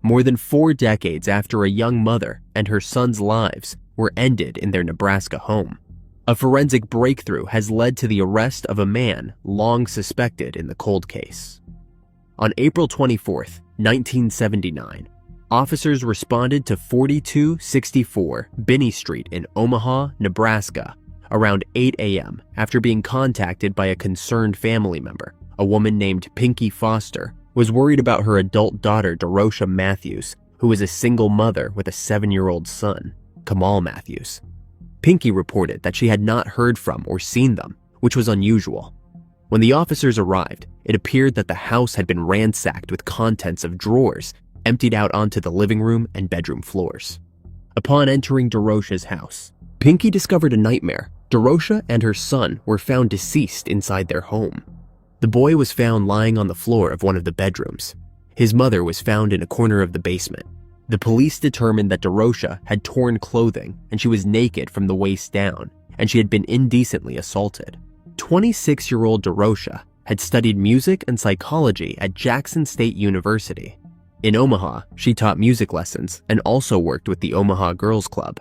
more than 4 decades after a young mother and her son's lives were ended in their Nebraska home. A forensic breakthrough has led to the arrest of a man long suspected in the cold case. On April 24, 1979, officers responded to 4264 Binney Street in Omaha, Nebraska, around 8 a.m. after being contacted by a concerned family member. A woman named Pinky Foster was worried about her adult daughter Deroshia Matthews, who was a single mother with a 7-year-old son, Kamal Matthews. Pinky reported that she had not heard from or seen them, which was unusual. When the officers arrived, it appeared that the house had been ransacked with contents of drawers emptied out onto the living room and bedroom floors. Upon entering Deroshia's house, Pinky discovered a nightmare. Deroshia and her son were found deceased inside their home. The boy was found lying on the floor of one of the bedrooms. His mother was found in a corner of the basement. The police determined that Deroshia had torn clothing and she was naked from the waist down, and she had been indecently assaulted. 26-year-old Deroshia had studied music and psychology at Jackson State University. In Omaha, she taught music lessons and also worked with the Omaha Girls Club.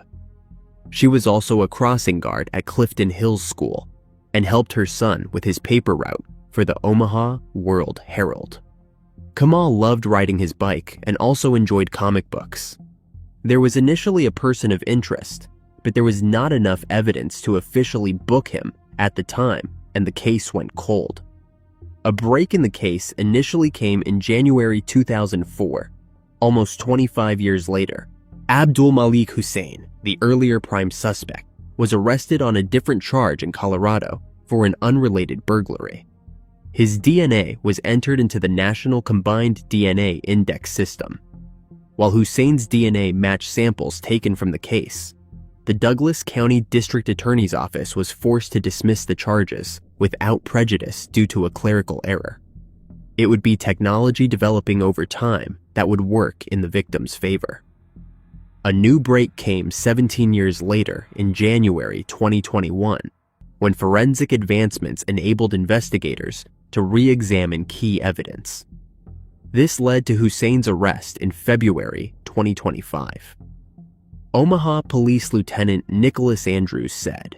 She was also a crossing guard at Clifton Hills School and helped her son with his paper route for the Omaha World Herald. Kamal loved riding his bike and also enjoyed comic books. There was initially a person of interest, but there was not enough evidence to officially book him at the time, and the case went cold. A break in the case initially came in January 2004. Almost 25 years later, Abdul Malik Hussein, the earlier prime suspect, was arrested on a different charge in Colorado for an unrelated burglary. His DNA was entered into the National Combined DNA Index system. While Hussein's DNA matched samples taken from the case, the Douglas County District Attorney's Office was forced to dismiss the charges without prejudice due to a clerical error. It would be technology developing over time that would work in the victim's favor. A new break came 17 years later in January 2021, when forensic advancements enabled investigators to re-examine key evidence. This led to Hussein's arrest in February 2025. Omaha Police Lieutenant Nicholas Andrews said,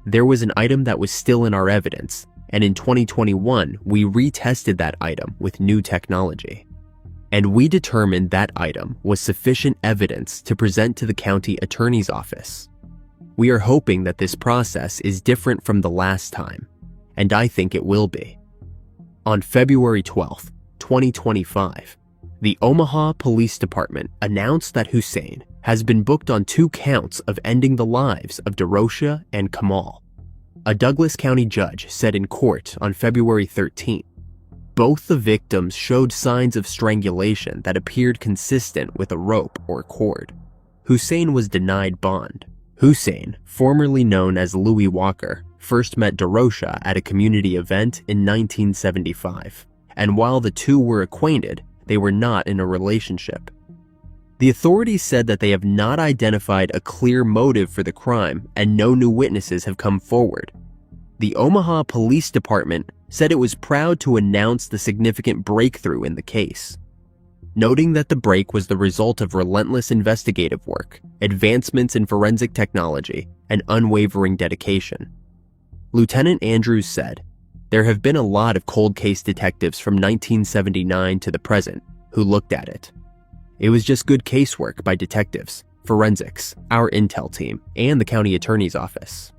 "There was an item that was still in our evidence, and in 2021 we retested that item with new technology. And we determined that item was sufficient evidence to present to the county attorney's office. We are hoping that this process is different from the last time, and I think it will be." On February 12, 2025, the Omaha Police Department announced that Hussein has been booked on 2 counts of ending the lives of Deroshia and Kamal. A Douglas County judge said in court on February 13, both the victims showed signs of strangulation that appeared consistent with a rope or cord. Hussein was denied bond. Hussein, formerly known as Louis Walker, first met Deroshia at a community event in 1975, and while the two were acquainted, they were not in a relationship. The authorities said that they have not identified a clear motive for the crime and no new witnesses have come forward. The Omaha Police Department said it was proud to announce the significant breakthrough in the case, noting that the break was the result of relentless investigative work, advancements in forensic technology, and unwavering dedication. Lieutenant Andrews said, "There have been a lot of cold case detectives from 1979 to the present who looked at it. It was just good casework by detectives, forensics, our intel team, and the county attorney's office.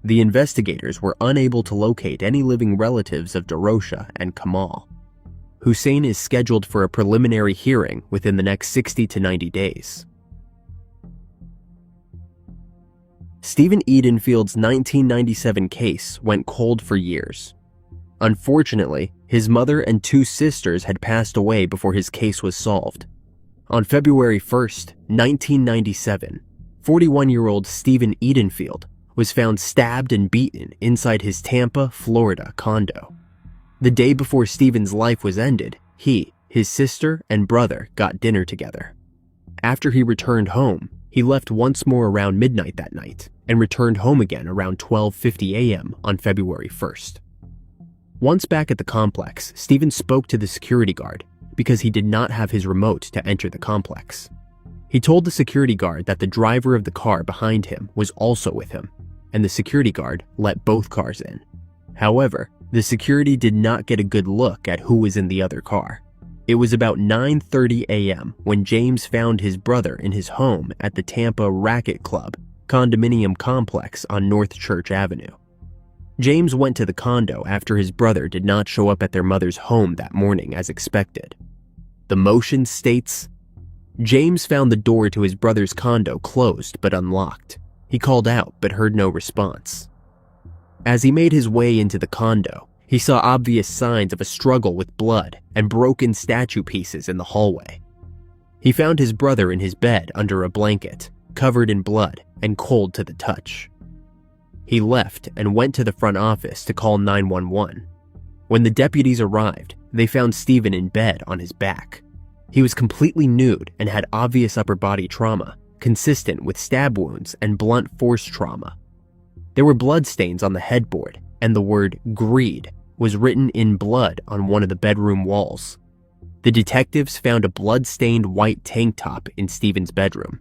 The investigators were unable to locate any living relatives of Deroshia and Kamal. Hussein is scheduled for a preliminary hearing within the next 60 to 90 days. Stephen Edenfield's 1997 case went cold for years. Unfortunately, his mother and 2 sisters had passed away before his case was solved. On February 1st, 1997, 41-year-old Stephen Edenfield was found stabbed and beaten inside his Tampa, Florida condo. The day before Stephen's life was ended, he, his sister, and brother got dinner together. After he returned home, he left once more around midnight that night and returned home again around 12:50 a.m. on February 1st. Once back at the complex, Stephen spoke to the security guard because he did not have his remote to enter the complex. He told the security guard that the driver of the car behind him was also with him, and the security guard let both cars in. However, the security did not get a good look at who was in the other car. It was about 9:30 a.m. when James found his brother in his home at the Tampa Racket Club condominium complex on North Church Avenue. James went to the condo after his brother did not show up at their mother's home that morning as expected. The motion states, James found the door to his brother's condo closed but unlocked. He called out but heard no response. As he made his way into the condo, he saw obvious signs of a struggle with blood and broken statue pieces in the hallway. He found his brother in his bed under a blanket, covered in blood and cold to the touch. He left and went to the front office to call 911. When the deputies arrived, they found Stephen in bed on his back. He was completely nude and had obvious upper body trauma, consistent with stab wounds and blunt force trauma. There were bloodstains on the headboard, and the word greed was written in blood on one of the bedroom walls. The detectives found a blood-stained white tank top in Stephen's bedroom.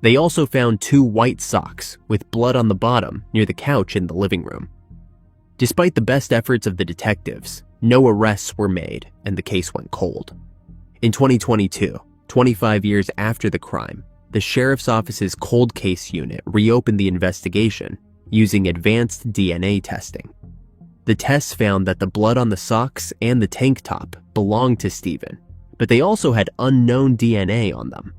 They also found 2 white socks with blood on the bottom near the couch in the living room. Despite the best efforts of the detectives, no arrests were made and the case went cold. In 2022, 25 years after the crime, the sheriff's office's cold case unit reopened the investigation using advanced DNA testing. The tests found that the blood on the socks and the tank top belonged to Stephen, but they also had unknown DNA on them.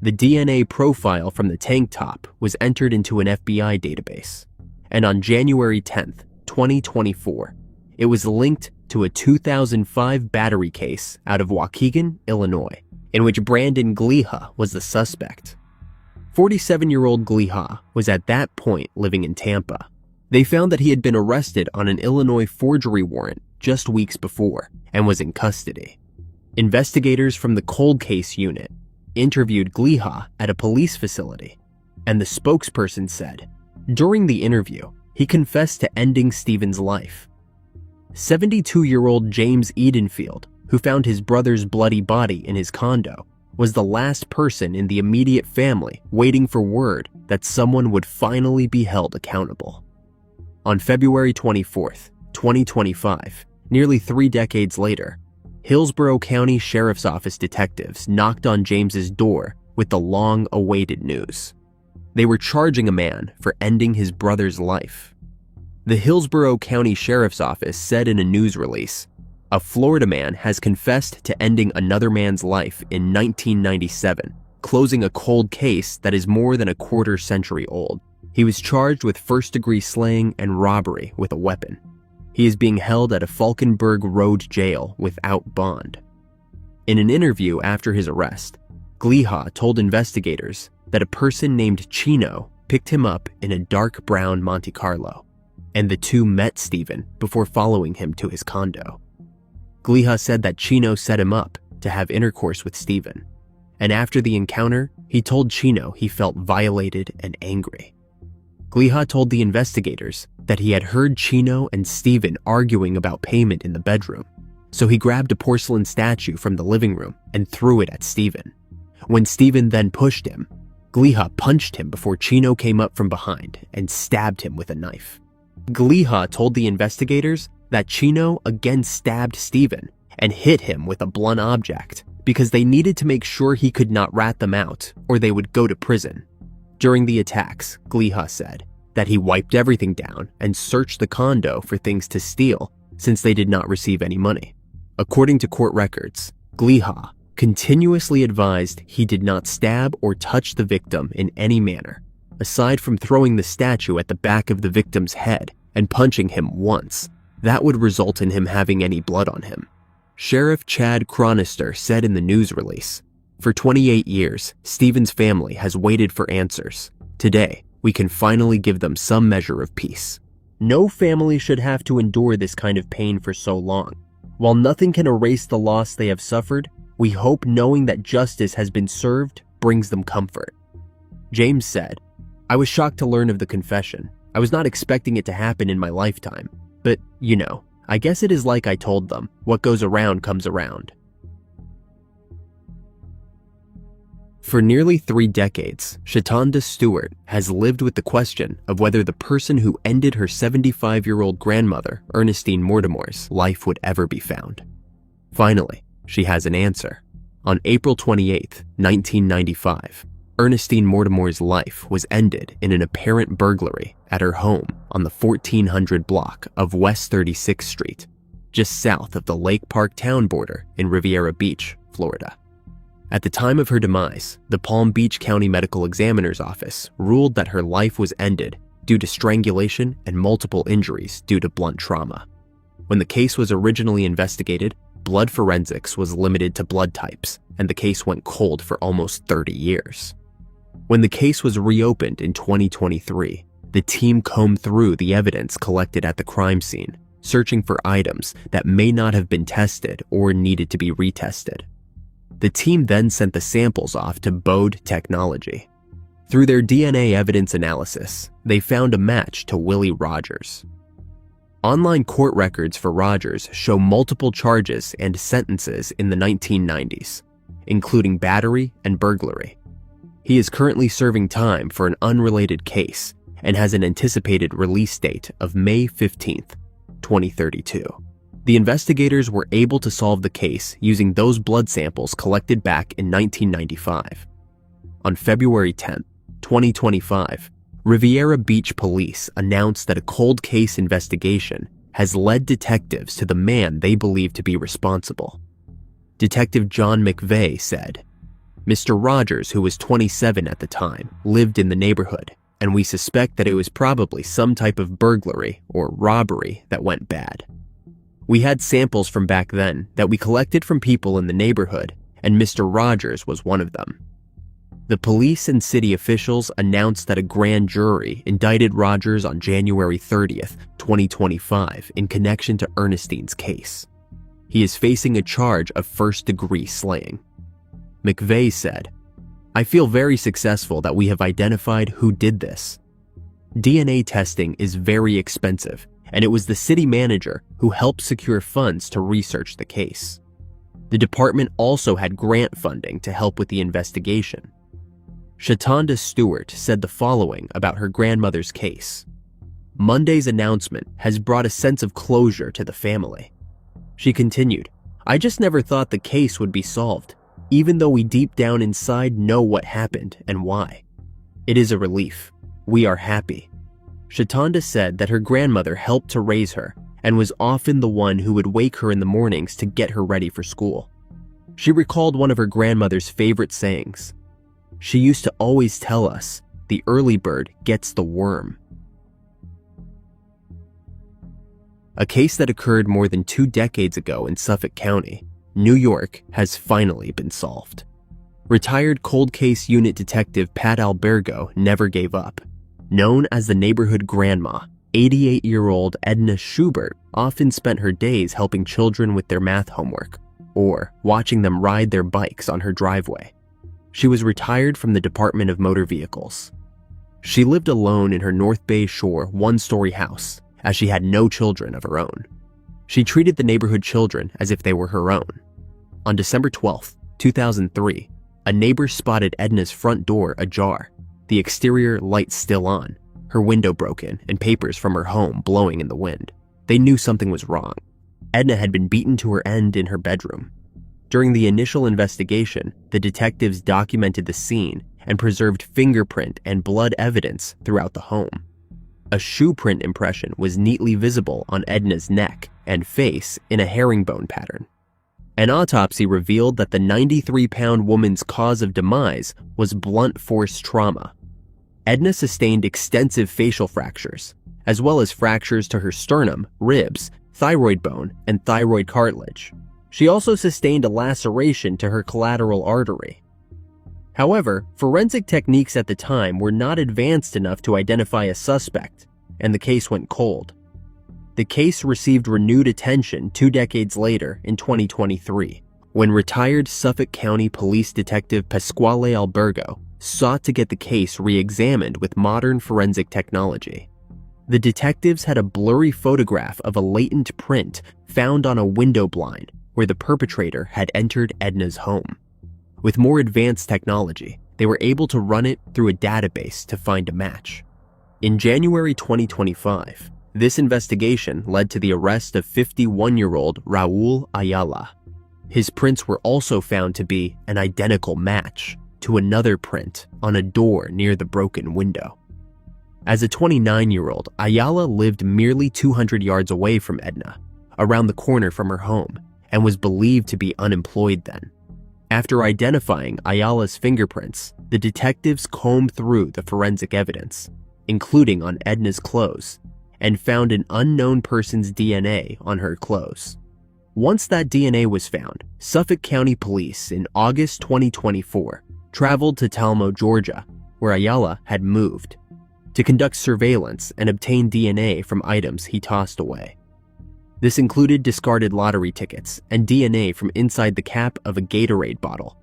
The DNA profile from the tank top was entered into an FBI database, and on January 10th, 2024, it was linked to a 2005 battery case out of Waukegan, Illinois, in which Brandon Gliha was the suspect. 47-year-old Gliha was at that point living in Tampa. They found that he had been arrested on an Illinois forgery warrant just weeks before and was in custody. Investigators from the cold case unit interviewed Gliha at a police facility, and the spokesperson said, during the interview, he confessed to ending Stephen's life. 72-year-old James Edenfield, who found his brother's bloody body in his condo, was the last person in the immediate family waiting for word that someone would finally be held accountable. On February 24th, 2025, nearly 3 decades later, Hillsborough County Sheriff's Office detectives knocked on James's door with the long-awaited news. They were charging a man for ending his brother's life. The Hillsborough County Sheriff's Office said in a news release, "A Florida man has confessed to ending another man's life in 1997, closing a cold case that is more than a quarter-century old. He was charged with first-degree slaying and robbery with a weapon. He is being held at a Falkenberg Road jail without bond." In an interview after his arrest, Gliha told investigators that a person named Chino picked him up in a dark brown Monte Carlo, and the two met Stephen before following him to his condo. Gliha said that Chino set him up to have intercourse with Stephen, and after the encounter, he told Chino he felt violated and angry. Gliha told the investigators that he had heard Chino and Stephen arguing about payment in the bedroom, so he grabbed a porcelain statue from the living room and threw it at Stephen. When Stephen then pushed him, Gliha punched him before Chino came up from behind and stabbed him with a knife. Gliha told the investigators that Chino again stabbed Stephen and hit him with a blunt object because they needed to make sure he could not rat them out or they would go to prison. During the attacks, Gliha said that he wiped everything down and searched the condo for things to steal since they did not receive any money. According to court records, Gliha continuously advised he did not stab or touch the victim in any manner, aside from throwing the statue at the back of the victim's head and punching him once. That would result in him having any blood on him. Sheriff Chad Chronister said in the news release, "For 28 years, Stephen's family has waited for answers. Today, we can finally give them some measure of peace. No family should have to endure this kind of pain for so long. While nothing can erase the loss they have suffered, we hope knowing that justice has been served brings them comfort." James said, "I was shocked to learn of the confession. I was not expecting it to happen in my lifetime. But, I guess it is like I told them, what goes around comes around." For nearly 3 decades, Shatanda Stewart has lived with the question of whether the person who ended her 75-year-old grandmother, Earnestine Mortimore's, life would ever be found. Finally, she has an answer. On April 28, 1995, Earnestine Mortimore's life was ended in an apparent burglary at her home on the 1400 block of West 36th Street, just south of the Lake Park town border in Riviera Beach, Florida. At the time of her demise, the Palm Beach County Medical Examiner's Office ruled that her life was ended due to strangulation and multiple injuries due to blunt trauma. When the case was originally investigated, blood forensics was limited to blood types, and the case went cold for almost 30 years. When the case was reopened in 2023, the team combed through the evidence collected at the crime scene, searching for items that may not have been tested or needed to be retested. The team then sent the samples off to Bode Technology. Through their DNA evidence analysis, they found a match to Willie Rogers. Online court records for Rogers show multiple charges and sentences in the 1990s, including battery and burglary. He is currently serving time for an unrelated case and has an anticipated release date of May 15, 2032. The investigators were able to solve the case using those blood samples collected back in 1995. On February 10, 2025, Riviera Beach Police announced that a cold case investigation has led detectives to the man they believe to be responsible. Detective John McVeigh said, "Mr. Rogers, who was 27 at the time, lived in the neighborhood, and we suspect that it was probably some type of burglary or robbery that went bad. We had samples from back then that we collected from people in the neighborhood, and Mr. Rogers was one of them." The police and city officials announced that a grand jury indicted Rogers on January 30th, 2025 in connection to Ernestine's case. He is facing a charge of first-degree slaying. McVeigh said, "I feel very successful that we have identified who did this. DNA testing is very expensive, and it was the city manager who helped secure funds to research the case. The department also had grant funding to help with the investigation." Shatanda Stewart said the following about her grandmother's case: "Monday's announcement has brought a sense of closure to the family." She continued, "I just never thought the case would be solved, even though we deep down inside know what happened and why. It is a relief. We are happy." Shatanda said that her grandmother helped to raise her and was often the one who would wake her in the mornings to get her ready for school. She recalled one of her grandmother's favorite sayings. She used to always tell us, "The early bird gets the worm." A case that occurred more than 2 decades ago in Suffolk County, New York, has finally been solved. Retired cold case unit detective Pat Albergo never gave up. Known as the neighborhood grandma, 88-year-old Edna Schubert often spent her days helping children with their math homework or watching them ride their bikes on her driveway. She was retired from the Department of Motor Vehicles. She lived alone in her North Bay Shore one-story house, as she had no children of her own. She treated the neighborhood children as if they were her own. On December 12, 2003, a neighbor spotted Edna's front door ajar, the exterior lights still on, her window broken, and papers from her home blowing in the wind. They knew something was wrong. Edna had been beaten to her end in her bedroom. During the initial investigation, the detectives documented the scene and preserved fingerprint and blood evidence throughout the home. A shoe print impression was neatly visible on Edna's neck and face in a herringbone pattern. An autopsy revealed that the 93-pound woman's cause of demise was blunt force trauma. Edna sustained extensive facial fractures, as well as fractures to her sternum, ribs, thyroid bone, and thyroid cartilage. She also sustained a laceration to her collateral artery. However, forensic techniques at the time were not advanced enough to identify a suspect, and the case went cold. The case received renewed attention 2 decades later in 2023, when retired Suffolk County Police Detective Pasquale Albergo sought to get the case re-examined with modern forensic technology. The detectives had a blurry photograph of a latent print found on a window blind where the perpetrator had entered Edna's home. With more advanced technology, they were able to run it through a database to find a match. In January 2025, this investigation led to the arrest of 51-year-old Raul Ayala. His prints were also found to be an identical match to another print on a door near the broken window. As a 29-year-old, Ayala lived merely 200 yards away from Edna, around the corner from her home, and was believed to be unemployed then. After identifying Ayala's fingerprints, the detectives combed through the forensic evidence, including on Edna's clothes, and found an unknown person's DNA on her clothes. Once that DNA was found, Suffolk County Police in August 2024 traveled to Talmo, Georgia, where Ayala had moved, to conduct surveillance and obtain DNA from items he tossed away. This included discarded lottery tickets and DNA from inside the cap of a Gatorade bottle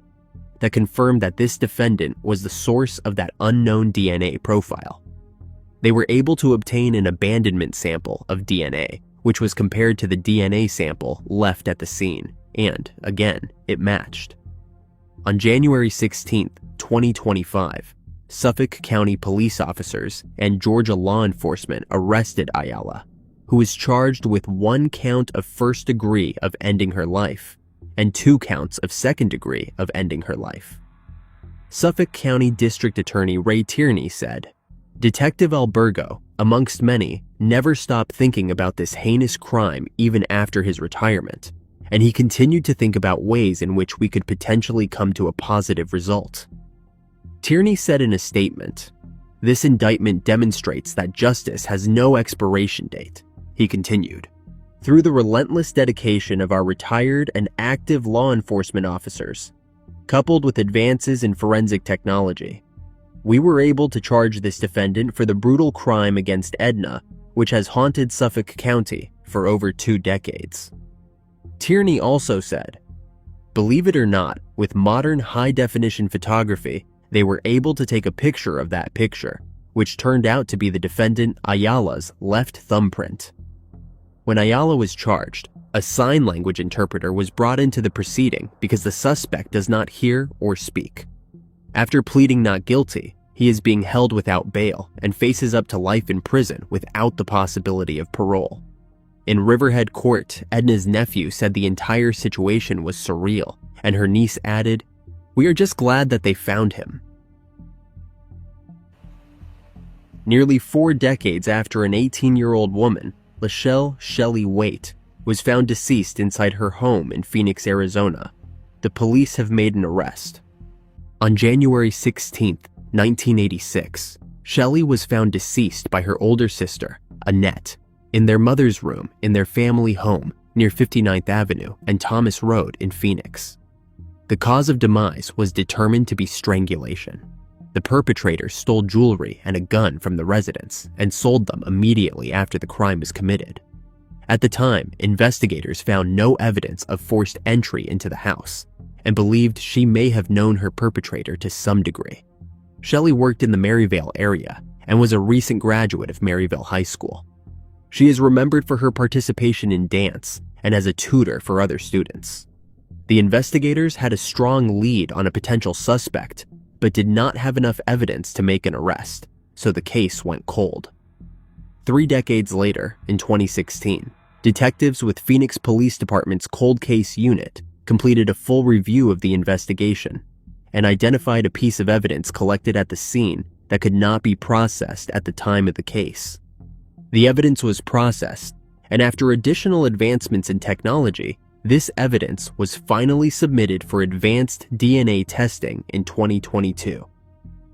that confirmed that this defendant was the source of that unknown DNA profile. They were able to obtain an abandonment sample of DNA, which was compared to the DNA sample left at the scene, and, again, it matched. On January 16, 2025, Suffolk County police officers and Georgia law enforcement arrested Ayala, who was charged with 1 count of first degree of ending her life and 2 counts of second degree of ending her life. Suffolk County District Attorney Ray Tierney said, "Detective Albergo, amongst many, never stopped thinking about this heinous crime even after his retirement, and he continued to think about ways in which we could potentially come to a positive result." Tierney said in a statement, "This indictment demonstrates that justice has no expiration date." He continued, "Through the relentless dedication of our retired and active law enforcement officers, coupled with advances in forensic technology, we were able to charge this defendant for the brutal crime against Edna, which has haunted Suffolk County for over 2 decades. Tierney also said, "Believe it or not, with modern high-definition photography, they were able to take a picture of that picture, which turned out to be the defendant Ayala's left thumbprint." When Ayala was charged, a sign language interpreter was brought into the proceeding because the suspect does not hear or speak. After pleading not guilty, he is being held without bail and faces up to life in prison without the possibility of parole. In Riverhead Court, Edna's nephew said the entire situation was surreal, and her niece added, "We are just glad that they found him." Nearly 4 decades after an 18-year-old woman, Lachelle Shelly Waite, was found deceased inside her home in Phoenix, Arizona, the police have made an arrest. On January 16, 1986, Shelly was found deceased by her older sister, Annette, in their mother's room in their family home near 59th Avenue and Thomas Road in Phoenix. The cause of demise was determined to be strangulation. The perpetrator stole jewelry and a gun from the residence and sold them immediately after the crime was committed. At the time, investigators found no evidence of forced entry into the house and believed she may have known her perpetrator to some degree. Shelly worked in the Maryvale area and was a recent graduate of Maryvale High School. She is remembered for her participation in dance and as a tutor for other students. The investigators had a strong lead on a potential suspect, but did not have enough evidence to make an arrest, so the case went cold. 3 decades later, in 2016, detectives with Phoenix Police Department's Cold Case Unit completed a full review of the investigation and identified a piece of evidence collected at the scene that could not be processed at the time of the case. The evidence was processed, and after additional advancements in technology, this evidence was finally submitted for advanced DNA testing in 2022.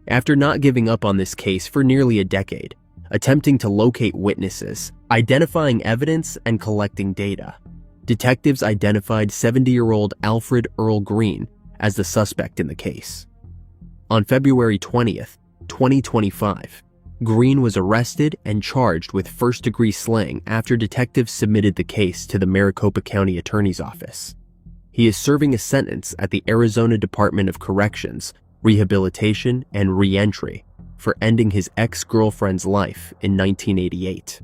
After not giving up on this case for nearly a decade, attempting to locate witnesses, identifying evidence, and collecting data, detectives identified 70-year-old Alfred Earl Green as the suspect in the case. On February 20th, 2025, Green was arrested and charged with first-degree slaying after detectives submitted the case to the Maricopa County Attorney's Office. He is serving a sentence at the Arizona Department of Corrections, Rehabilitation, and Reentry for ending his ex-girlfriend's life in 1988.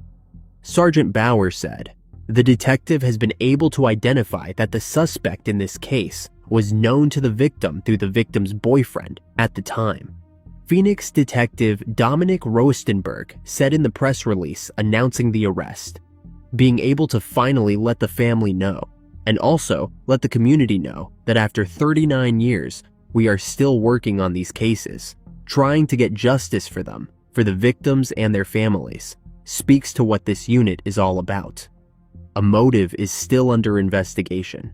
Sergeant Bauer said, "The detective has been able to identify that the suspect in this case was known to the victim through the victim's boyfriend at the time. Phoenix detective Dominic Rostenberg said in the press release announcing the arrest, "Being able to finally let the family know, and also let the community know that after 39 years, we are still working on these cases, trying to get justice for them, for the victims and their families, speaks to what this unit is all about. A motive is still under investigation."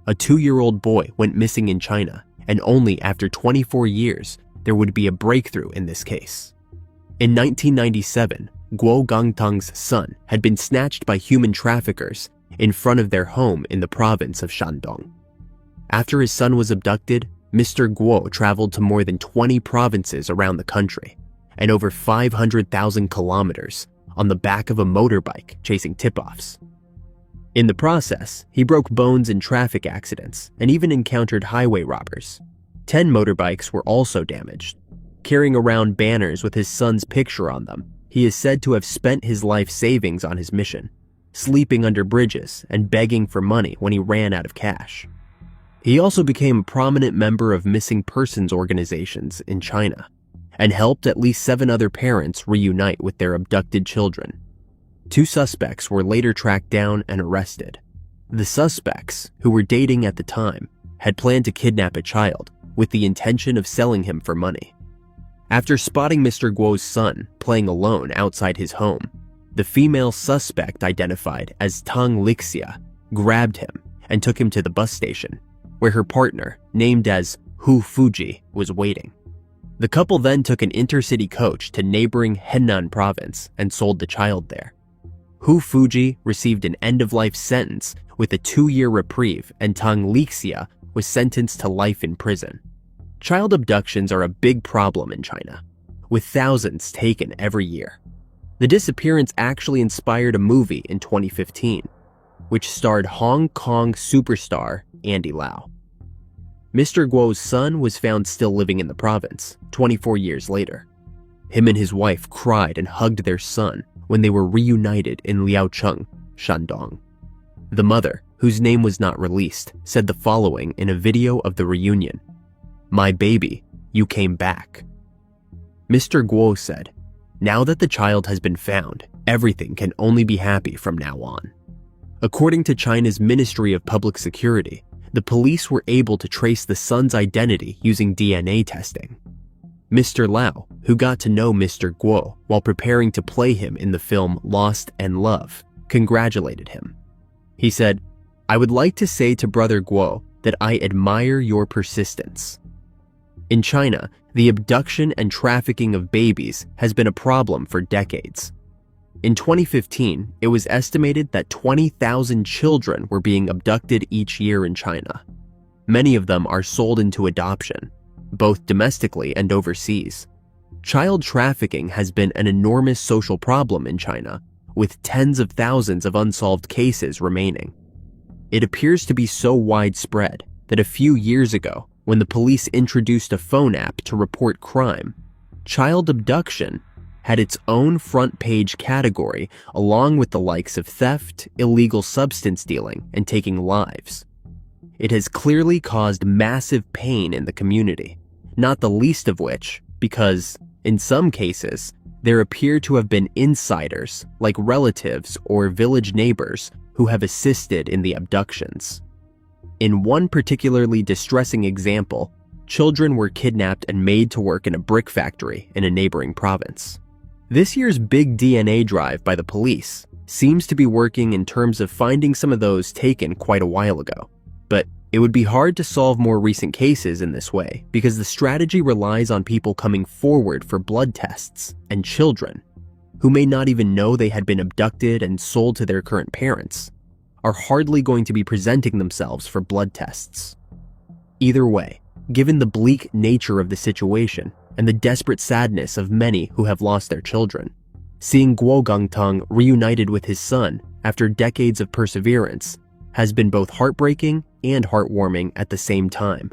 A 2-year-old boy went missing in China, and only after 24 years there would be a breakthrough in this case. In 1997, Guo Gangtang's son had been snatched by human traffickers in front of their home in the province of Shandong. After his son was abducted, Mr. Guo traveled to more than 20 provinces around the country and over 500,000 kilometers on the back of a motorbike chasing tip-offs. In the process, he broke bones in traffic accidents and even encountered highway robbers. 10 motorbikes were also damaged. Carrying around banners with his son's picture on them, he is said to have spent his life savings on his mission, sleeping under bridges and begging for money when he ran out of cash. He also became a prominent member of missing persons organizations in China and helped at least 7 other parents reunite with their abducted children. 2 suspects were later tracked down and arrested. The suspects, who were dating at the time, had planned to kidnap a child with the intention of selling him for money. After spotting Mr. Guo's son playing alone outside his home, the female suspect, identified as Tang Lixia, grabbed him and took him to the bus station, where her partner, named as Hu Fuji, was waiting. The couple then took an intercity coach to neighboring Henan province and sold the child there. Hu Fuji received an end-of-life sentence with a 2-year reprieve, and Tang Lixia was sentenced to life in prison. Child abductions are a big problem in China, with thousands taken every year. The disappearance actually inspired a movie in 2015, which starred Hong Kong superstar Andy Lau. Mr. Guo's son was found still living in the province 24 years later. Him and his wife cried and hugged their son when they were reunited in Liaocheng, Shandong. The mother, whose name was not released, said the following in a video of the reunion: "My baby, you came back." Mr. Guo said, "Now that the child has been found, everything can only be happy from now on." According to China's Ministry of Public Security, the police were able to trace the son's identity using DNA testing. Mr. Lau, who got to know Mr. Guo while preparing to play him in the film Lost and Love, congratulated him. He said, "I would like to say to Brother Guo that I admire your persistence." In China, the abduction and trafficking of babies has been a problem for decades. In 2015, it was estimated that 20,000 children were being abducted each year in China. Many of them are sold into adoption, both domestically and overseas. Child trafficking has been an enormous social problem in China, with tens of thousands of unsolved cases remaining. It appears to be so widespread that a few years ago, when the police introduced a phone app to report crime, child abduction had its own front-page category along with the likes of theft, illegal substance dealing, and taking lives. It has clearly caused massive pain in the community, not the least of which because, in some cases, there appear to have been insiders, like relatives or village neighbors, who have assisted in the abductions. In one particularly distressing example, children were kidnapped and made to work in a brick factory in a neighboring province. This year's big DNA drive by the police seems to be working in terms of finding some of those taken quite a while ago. But it would be hard to solve more recent cases in this way because the strategy relies on people coming forward for blood tests, and children, who may not even know they had been abducted and sold to their current parents, are hardly going to be presenting themselves for blood tests. Either way, given the bleak nature of the situation and the desperate sadness of many who have lost their children, seeing Guo Gangtang reunited with his son after decades of perseverance has been both heartbreaking and heartwarming at the same time.